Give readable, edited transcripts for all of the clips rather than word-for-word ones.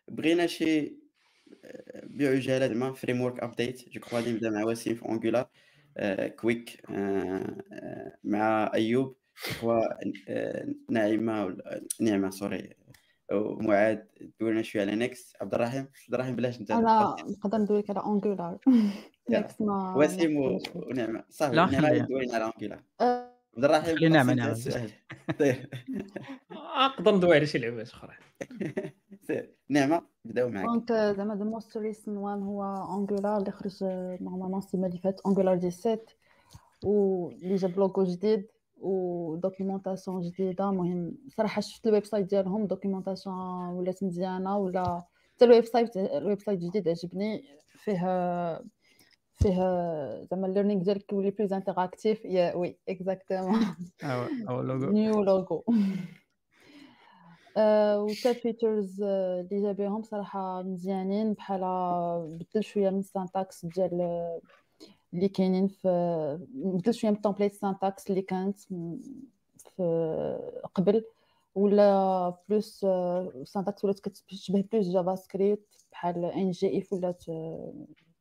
بغينا شي بعجالة زعما framework update جو كخوا غادي نبدا مع وسيم في Angular quick مع أيوب جو كخوا نعيمة نعمة سوري ومعاذ دولنا شوية على next عبد الرحيم بلاش أنت انا نقدر ندويك على انجولار نيكست ما وسيم نقدرش فيه. ونعمة صافي لا نعمة غادي خليها دوينا على Angular أه، عبد الرحيم خلي نعمة بقى نعمة السؤال طير اقدر ندوي على شي لعبات اخرى. سير نعمة بداو معاك دونك زعما the most recent one هو انجولار اللي خرج نورمالمون السيمانه اللي فاتت انجولار 17 واللي جاب لوغو جديد ودوكيومونطاسيون جديده. المهم صراحه شفت الويب سايت ديالهم دوكيومونطاسيون ولات مزيانه، ولا حتى الويب سايت الجديد عجبني. فيه زعما الليرنينغ ديالك كيولي بلوز انتراكتيف. يا وي اكزاكتومون او لوغو نيو لوغو. وتا فيتشرز اللي جابيهم صراحه مزيانين، بحال بدل شويه من السانتاكس ديال اللي كاينين بدل شويه من التمبليت سانتاكس اللي كانت في قبل، ولا بلوس سانتاكس ولات كتشبه بلوس جافا سكريبت بحال ان جي اف ولات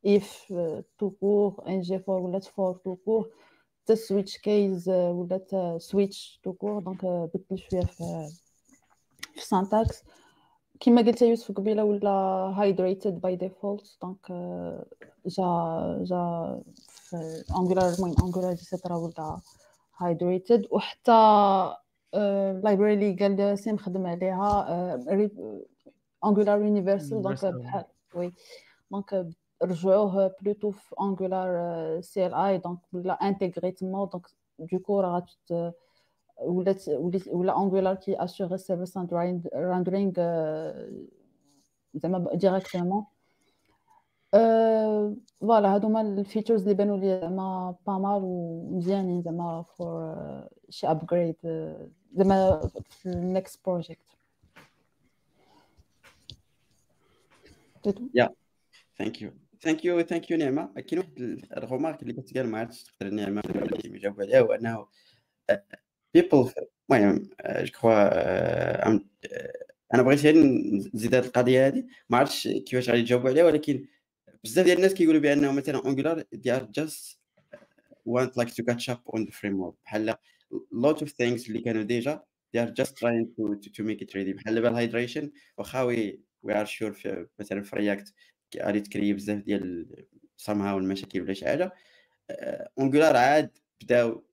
اف تو كور، ان جي فور ولات فور تو كور، حتى سويتش كيز ولات سويتش تو كور. دونك بدل شويه في السانتاكس كما قلت يوسف قبيله، ولا هايدريتد باي ديفولت. دونك جا في انجولار، المهم انجولار 17 ولا هايدريتد. وحتى لايبراري اللي قال سيم خدم عليها انجولار يونيفرسال. دونك بحال وي دونك رجعوه بلوتو في انجولار سي ال اي، دونك ولا انتيغري تما. دونك دوكو راه ولا انجولار كي اسيغي سيرفيس راندرينغ زعما ديريكتومون. فوالا هادو هما الفيتشرز اللي بانوا لي زعما با مال ومزيانين زعما فور شي ابجريد زعما في النكست بروجيكت. يا ثانك يو نعمة. كاين واحد الغومارك اللي كتقال ما عرفتش تقدر نعمة اللي جاوب عليها، هو انه بيبل المهم جو كخوا انا بغيت غير نزيد هذه القضيه هذه، ما عرفتش كيفاش غادي تجاوبوا عليها، ولكن بزاف ديال الناس كيقولوا بانه مثلا انجولار they are just want like to catch up on the framework، بحال lot of things اللي كانوا ديجا they are just trying to make it ready. بحال دابا الهايدريشن واخا we are sure في مثلا في رياكت غادي تكري بزاف ديال somehow المشاكل ولا شي حاجه، انجولار عاد بداو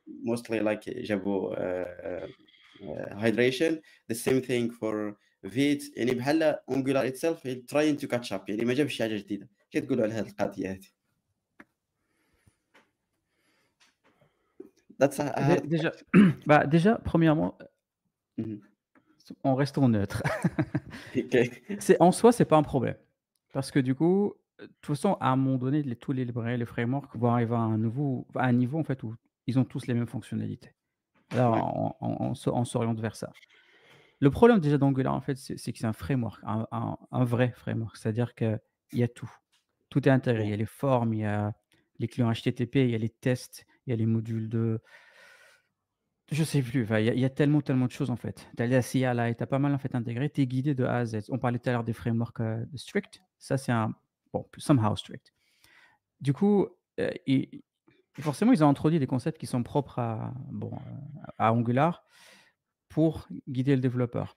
mostly like جابوا hydration. the same thing for Vite، يعني بحال Angular itself trying to catch up، يعني ما جابش شي حاجه جديده. كي تقولوا على هذه القضيه هذه؟ That's a hard Déjà, premièrement, Mhm. on reste neutre. Okay. En soi, c'est pas un problème. Parce que du coup, de toute façon, à un moment donné, tous les librairies, les frameworks vont arriver à un niveau en fait où ils ont tous les mêmes fonctionnalités. Là, Ouais. on s'oriente vers ça. Le problème déjà d'Angular, en fait, c'est que c'est un framework, un vrai framework. C'est-à-dire qu'il y a tout. Tout est intégré. Il y a les formes, il y a les clients HTTP, il y a les tests, il y a les modules de... Je sais plus, enfin, il y a tellement de choses en fait. Tu as la CLI, tu as pas mal en fait intégré, tu es guidé de A à Z. On parlait tout à l'heure des frameworks de strict, ça c'est un, bon, somehow strict. Du coup, forcément, ils ont introduit des concepts qui sont propres à Angular pour guider le développeur.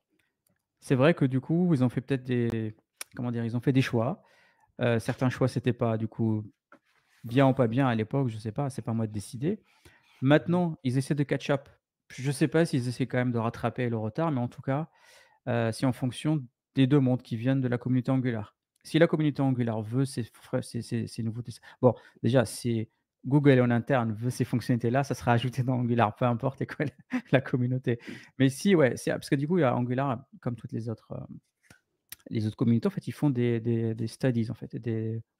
C'est vrai que du coup, ils ont fait peut-être ils ont fait des choix. Certains choix, c'était pas du coup bien ou pas bien à l'époque, je sais pas, c'est pas moi de décider. Maintenant, ils essaient de catch up. Je sais pas s'ils essaient quand même de rattraper le retard, mais en tout cas, c'est en fonction des demandes qui viennent de la communauté Angular. Si la communauté Angular veut ces nouveautés, bon, déjà, si Google en interne veut ces fonctionnalités-là, ça sera ajouté dans Angular, peu importe la communauté. Mais si, ouais, parce que du coup, il y a Angular, comme toutes les autres communautés, en fait, ils font des studies, en fait,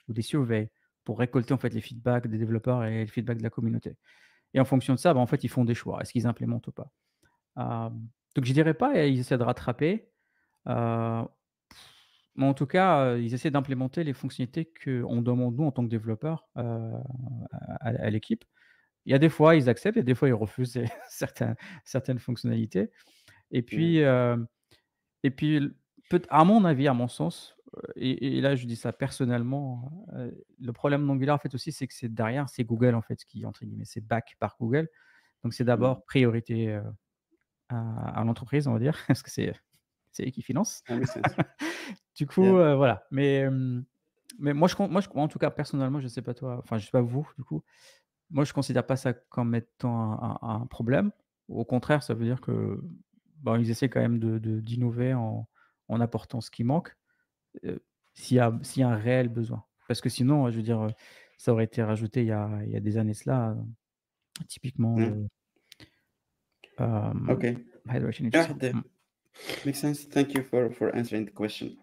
ou des surveys pour récolter en fait les feedbacks des développeurs et les feedbacks de la communauté. Et en fonction de ça, en fait, ils font des choix. Est-ce qu'ils implémentent ou pas? Donc je dirais pas ils essaient de rattraper, mais en tout cas, ils essaient d'implémenter les fonctionnalités qu'on demande nous en tant que développeurs, à l'équipe. Il y a des fois, ils acceptent, et des fois, ils refusent certaines fonctionnalités. Et puis, à mon avis, à mon sens, et là, je dis ça personnellement, le problème d'Angular, en fait, aussi, c'est que derrière, c'est Google, en fait, qui, entre guillemets, c'est back par Google. Donc, c'est d'abord priorité à l'entreprise, on va dire, parce que c'est eux qui financent. That makes sense. Du coup, voilà. Mais moi, en tout cas, personnellement, je ne sais pas toi, enfin, je ne sais pas vous, du coup, moi, je ne considère pas ça comme étant un problème. Au contraire, ça veut dire que ils essaient quand même d'innover en apportant ce qui manque, s'il y a un réel besoin. Parce que sinon, je veux dire, ça aurait été rajouté il y a des années cela, typiquement Yeah. le Okay. hydration Yeah, etc. that makes sense. Thank you for answering the question.